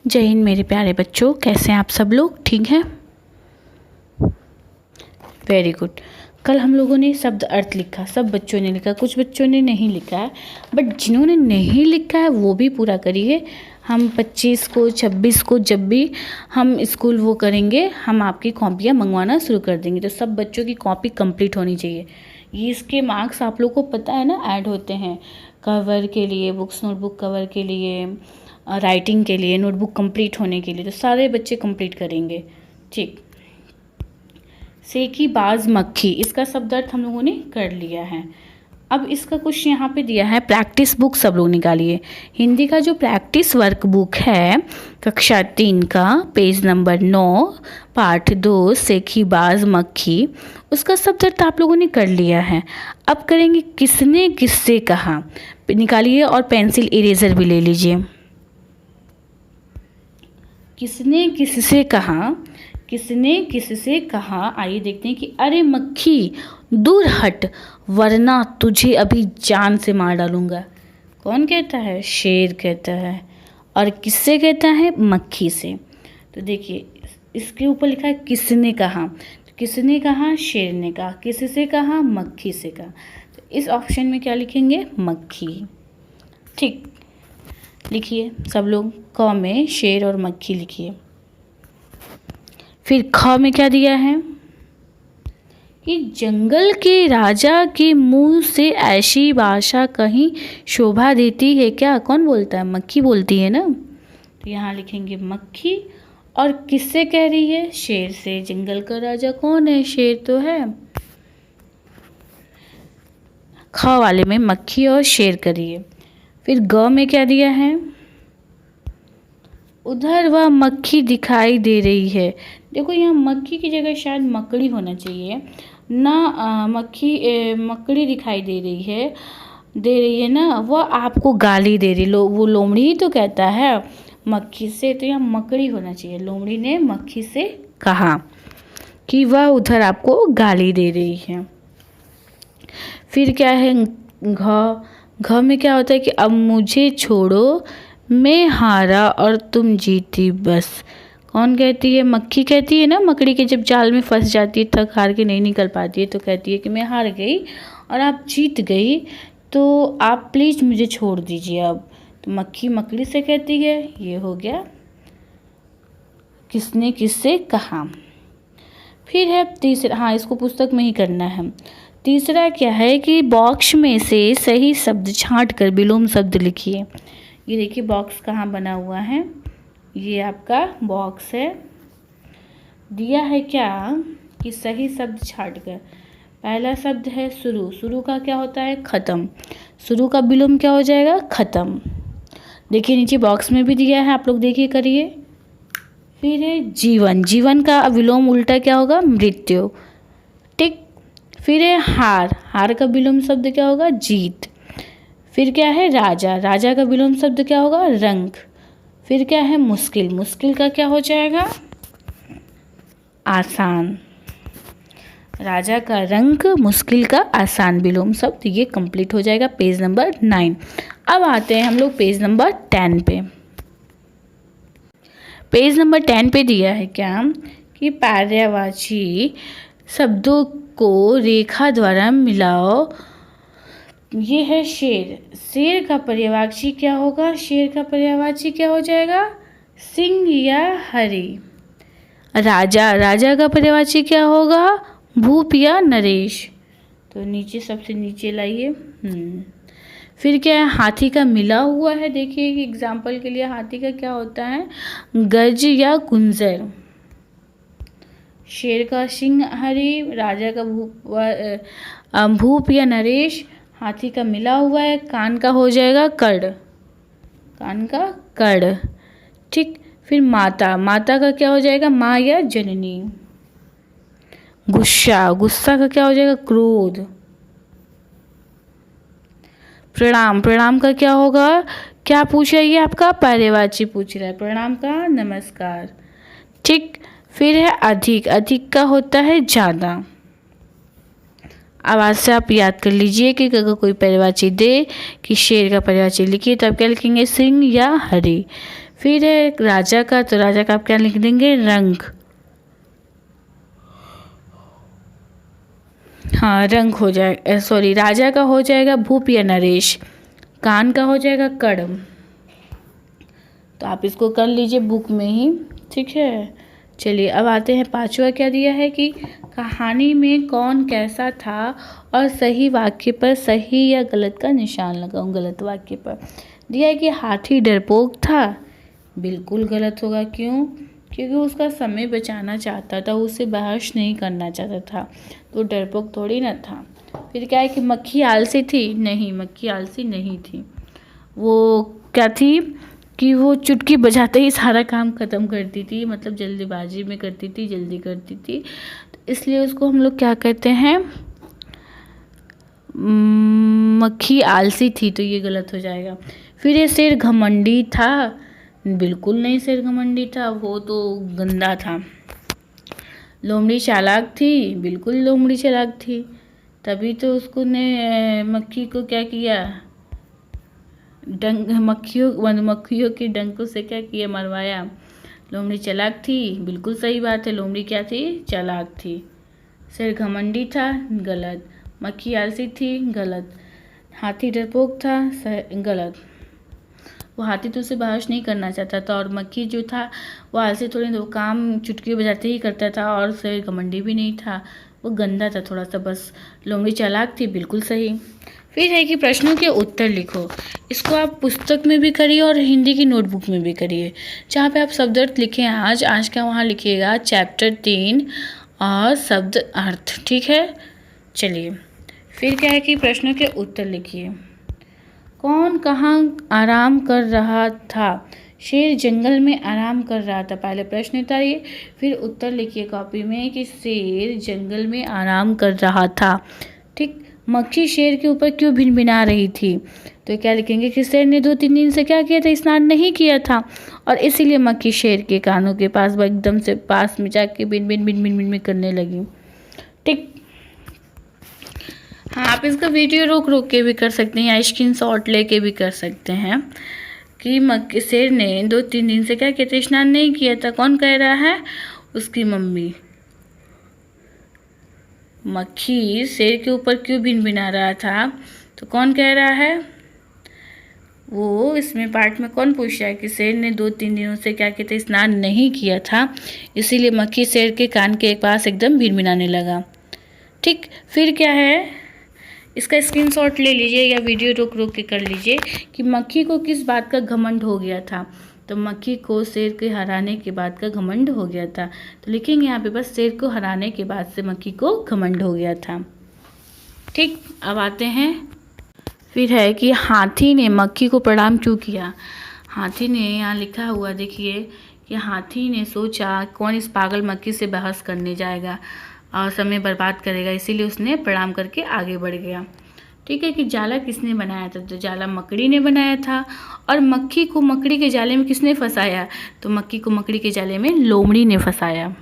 जय हिंद मेरे प्यारे बच्चों, कैसे हैं आप सब लोग? ठीक हैं? Very good. कल हम लोगों ने शब्द अर्थ लिखा, सब बच्चों ने लिखा, कुछ बच्चों ने नहीं लिखा है, बट जिन्होंने नहीं लिखा है वो भी पूरा करिए। हम 25 को 26 को जब भी हम स्कूल वो करेंगे, हम आपकी कॉपियाँ मंगवाना शुरू कर देंगे, तो सब बच्चों की कॉपी कंप्लीट होनी चाहिए। ये इसके मार्क्स आप लोग को पता है ना, ऐड होते हैं कवर के लिए, बुक्स नोटबुक कवर के लिए, राइटिंग के लिए, नोटबुक कंप्लीट होने के लिए, तो सारे बच्चे कंप्लीट करेंगे। ठीक। सेकी बाज मक्खी, इसका शब्द अर्थ हम लोगों ने कर लिया है। अब इसका कुछ यहाँ पे दिया है, प्रैक्टिस बुक सब लोग निकालिए। हिंदी का जो प्रैक्टिस वर्क बुक है कक्षा 3 का, पेज नंबर 9, पाठ 2, सेकी बाज मक्खी, उसका शब्द अर्थ आप लोगों ने कर लिया है। अब करेंगे किसने किससे कहा, निकालिए और पेंसिल इरेजर भी ले लीजिए। किसने किससे कहा, किसने किससे कहा, आइए देखते हैं कि अरे मक्खी दूर हट वरना तुझे अभी जान से मार डालूंगा। कौन कहता है? शेर कहता है। और किससे कहता है? मक्खी से। तो देखिए इसके ऊपर लिखा है किसने कहा, तो किसने कहा? शेर ने कहा। किससे कहा? मक्खी से कहा। तो इस ऑप्शन में क्या लिखेंगे? मक्खी। ठीक, लिखिए सब लोग। क में शेर और मक्खी लिखिए। फिर ख में क्या दिया है कि जंगल के राजा के मुंह से ऐसी भाषा कहीं शोभा देती है क्या? कौन बोलता है? मक्खी बोलती है ना। तो यहाँ लिखेंगे मक्खी। और किससे कह रही है? शेर से। जंगल का राजा कौन है? शेर तो है। ख वाले में मक्खी और शेर करिए। फिर ग में क्या दिया है? उधर वह मक्खी दिखाई दे रही है। देखो यहाँ मक्खी की जगह शायद मकड़ी होना चाहिए ना। मकड़ी दिखाई दे रही है ना, वह आपको गाली दे रही। वो लोमड़ी ही तो कहता है मक्खी से, तो यहाँ मकड़ी होना चाहिए। लोमड़ी ने मक्खी से कहा कि वह उधर आपको गाली दे रही है। फिर क्या है? घ। घ में क्या होता है कि अब मुझे छोड़ो, मैं हारा और तुम जीती बस। कौन कहती है? मक्खी कहती है ना। मकड़ी के जब जाल में फंस जाती है, थक हार के नहीं निकल पाती है, तो कहती है कि मैं हार गई और आप जीत गई, तो आप प्लीज़ मुझे छोड़ दीजिए अब। तो मक्खी मकड़ी से कहती है। ये हो गया किसने किससे कहा। फिर है तीसरा, हाँ इसको पुस्तक में ही करना है। तीसरा क्या है कि बॉक्स में से सही शब्द छांट कर विलोम शब्द लिखिए। ये देखिए बॉक्स कहाँ बना हुआ है, ये आपका बॉक्स है। दिया है क्या कि सही शब्द छांट कर। पहला शब्द है शुरू। शुरू का क्या होता है? खत्म। शुरू का विलोम क्या हो जाएगा? खत्म। देखिए नीचे बॉक्स में भी दिया है, आप लोग देखिए करिए। फिर है जीवन। जीवन का विलोम उल्टा क्या होगा? मृत्यु। ठीक। फिर है हार। हार का विलोम शब्द क्या होगा? जीत। फिर क्या है? राजा। राजा का विलोम शब्द क्या होगा? रंग। फिर क्या है? मुश्किल। मुश्किल का क्या हो जाएगा? आसान। राजा का रंग, मुश्किल का आसान विलोम शब्द, ये कंप्लीट हो जाएगा पेज नंबर 9। अब आते हैं हम लोग पेज नंबर 10 पे। पेज नंबर 10 पे दिया है क्या कि पर्यायवाची शब्दों को रेखा द्वारा मिलाओ। ये है शेर। शेर का पर्यायवाची क्या होगा? शेर का पर्यायवाची क्या हो जाएगा? सिंह या हरी। राजा। राजा का पर्यायवाची क्या होगा? भूप या नरेश। तो नीचे सबसे नीचे लाइए। फिर क्या है? हाथी का मिला हुआ है। देखिए एग्जाम्पल के लिए हाथी का क्या होता है? गज या गुंजर। शेर का सिंह हरी, राजा का भूप या नरेश, हाथी का मिला हुआ है, कान का हो जाएगा कड़। कान का कड़। ठीक। फिर माता। माता का क्या हो जाएगा? माँ या जननी। गुस्सा। गुस्सा का क्या हो जाएगा? क्रोध। प्रणाम। प्रणाम का क्या होगा? क्या पूछ रहा है ये आपका? पर्यायवाची पूछ रहा है। प्रणाम का नमस्कार। ठीक। फिर है अधिक। अधिक का होता है ज़्यादा। आवाज़ से आप याद कर लीजिए कि अगर कोई पर्यायवाची दे कि शेर का पर्यायवाची लिखिए, तो आप क्या लिखेंगे? सिंह या हरी। फिर है राजा का, तो राजा का आप क्या लिख देंगे? रंग। हाँ, रंग हो जाए, सॉरी, राजा का हो जाएगा भूप या नरेश। कान का हो जाएगा कड़म। तो आप इसको कर लीजिए बुक में ही, ठीक है। चलिए अब आते हैं पांचवा। क्या दिया है कि कहानी में कौन कैसा था और सही वाक्य पर सही या गलत का निशान लगाऊं। गलत वाक्य पर दिया है कि हाथी डरपोक था। बिल्कुल गलत होगा। क्यों? क्योंकि उसका समय बचाना चाहता था, उसे बहस नहीं करना चाहता था, तो डरपोक थोड़ी ना था। फिर क्या है कि मक्खी आलसी थी। नहीं, मक्खी आलसी नहीं थी। वो क्या थी कि वो चुटकी बजाते ही सारा काम ख़त्म करती थी, मतलब जल्दीबाजी में करती थी, जल्दी करती थी, तो इसलिए उसको हम लोग क्या कहते हैं? मक्खी आलसी थी, तो ये गलत हो जाएगा। फिर ये शेर घमंडी था। बिल्कुल नहीं, शेर घमंडी था, वो तो गंदा था। लोमड़ी चालाक थी। बिल्कुल लोमड़ी चालाक थी, तभी तो उसको ने मक्खी को क्या किया? डंक मधुमक्खियों के डंकों से क्या किया? मरवाया। लोमड़ी चालाक थी। बिल्कुल सही बात है, लोमड़ी क्या थी? चालाक थी। शेर घमंडी था। गलत। मक्खी आलसी थी। गलत। हाथी डरपोक था। गलत। वो हाथी तो उसे बहस नहीं करना चाहता था, और मक्खी जो था वो आलसी थोड़ी, वो काम चुटकी बजाते ही करता था, और शेर घमंडी भी नहीं था, वो गंदा था थोड़ा सा बस। लोमड़ी चालाक थी। बिल्कुल सही। फिर है कि प्रश्नों के उत्तर लिखो। इसको आप पुस्तक में भी करिए और हिंदी की नोटबुक में भी करिए। जहाँ पे आप शब्द अर्थ लिखें आज का वहाँ लिखिएगा चैप्टर 3 और शब्द अर्थ, ठीक है। चलिए फिर क्या है कि प्रश्नों के उत्तर लिखिए। कौन कहाँ आराम कर रहा था? शेर जंगल में आराम कर रहा था। पहले प्रश्न उतारिए, फिर उत्तर लिखिए कॉपी में कि शेर जंगल में आराम कर रहा था, ठीक। मक्खी शेर के ऊपर क्यों भिनभिना रही थी? तो क्या लिखेंगे कि शेर ने 2-3 दिन से क्या किया था? स्नान नहीं किया था, और इसीलिए मक्खी शेर के कानों के पास एकदम से पास में जाके बिन बिन बिन बिन बिन करने लगी, ठीक। हाँ, आप इसका वीडियो रोक रोक के भी कर सकते हैं या स्क्रीनशॉट लेके भी कर सकते हैं कि मक्खी शेर ने 2-3 दिन से क्या किया था? स्नान नहीं किया था। कौन कह रहा है? उसकी मम्मी। मक्खी शेर के ऊपर क्यों भिनभिना रहा था? तो कौन कह रहा है? वो इसमें पार्ट में कौन पूछ रहा है कि शेर ने 2-3 दिनों से क्या किया था? स्नान नहीं किया था, इसीलिए मक्खी शेर के कान के पास एकदम भिनभिनाने लगा, ठीक। फिर क्या है? इसका स्क्रीनशॉट ले लीजिए या वीडियो रोक रोक के कर लीजिए कि मक्खी को किस बात का घमंड हो गया था। तो मक्खी को शेर के हराने के बाद का घमंड हो गया था। तो लिखेंगे यहाँ पे बस शेर को हराने के बाद से मक्खी को घमंड हो गया था, ठीक। अब आते हैं, फिर है कि हाथी ने मक्खी को प्रणाम क्यों किया? हाथी ने, यहाँ लिखा हुआ देखिए कि हाथी ने सोचा कौन इस पागल मक्खी से बहस करने जाएगा और समय बर्बाद करेगा, इसीलिए उसने प्रणाम करके आगे बढ़ गया, ठीक है। कि जाला किसने बनाया था? तो जाला मकड़ी ने बनाया था। और मक्खी को मकड़ी के जाले में किसने फंसाया? तो मक्खी को मकड़ी के जाले में लोमड़ी ने फंसाया।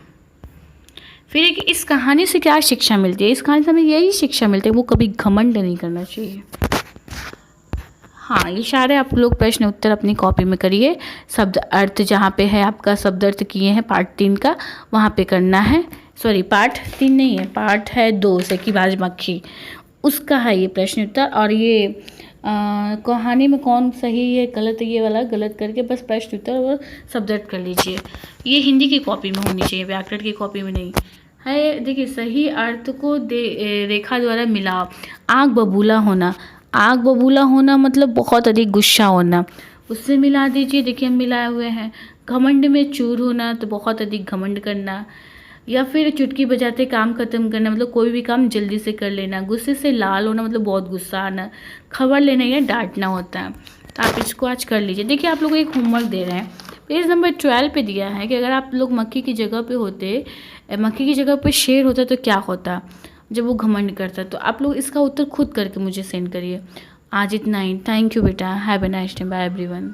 फिर कि इस कहानी से क्या शिक्षा मिलती है? इस कहानी से हमें यही शिक्षा मिलती है, वो कभी घमंड नहीं करना चाहिए। हाँ, ये सारे आप लोग प्रश्न उत्तर अपनी कॉपी में करिए। शब्द अर्थ जहाँ पे है आपका शब्द अर्थ किए हैं पार्ट 3 का, वहाँ पे करना है। सॉरी, पार्ट 3 नहीं है, पार्ट है 2 से कि बाज मक्खी, उसका है ये प्रश्न उत्तर। और ये कहानी में कौन सही है गलत है, ये वाला गलत करके बस प्रश्न उत्तर और शब्द अर्थ कर लीजिए। ये हिंदी की कॉपी में होनी चाहिए, व्याकरण की कॉपी में नहीं है। देखिए, सही अर्थ को रेखा द्वारा मिलाओ। आग बबूला होना, आग बबूला होना मतलब बहुत अधिक गुस्सा होना, उससे मिला दीजिए। देखिए हम मिलाए हुए हैं। घमंड में चूर होना, तो बहुत अधिक घमंड करना। या फिर चुटकी बजाते काम खत्म करना, मतलब कोई भी काम जल्दी से कर लेना। गुस्से से लाल होना मतलब बहुत गुस्सा आना। खबर लेना या डांटना होता है। तो आप इसको आज कर लीजिए। देखिए आप लोग को एक होमवर्क दे रहे हैं, पेज नंबर 12 पे दिया है कि अगर आप लोग मक्खी की जगह पे होते, मक्खी की जगह पे शेर होता तो क्या होता जब वो घमंड करता। तो आप लोग इसका उत्तर खुद करके मुझे सेंड करिए। आज इतना ही। थैंक यू बेटा। Have a nice day. Bye everyone.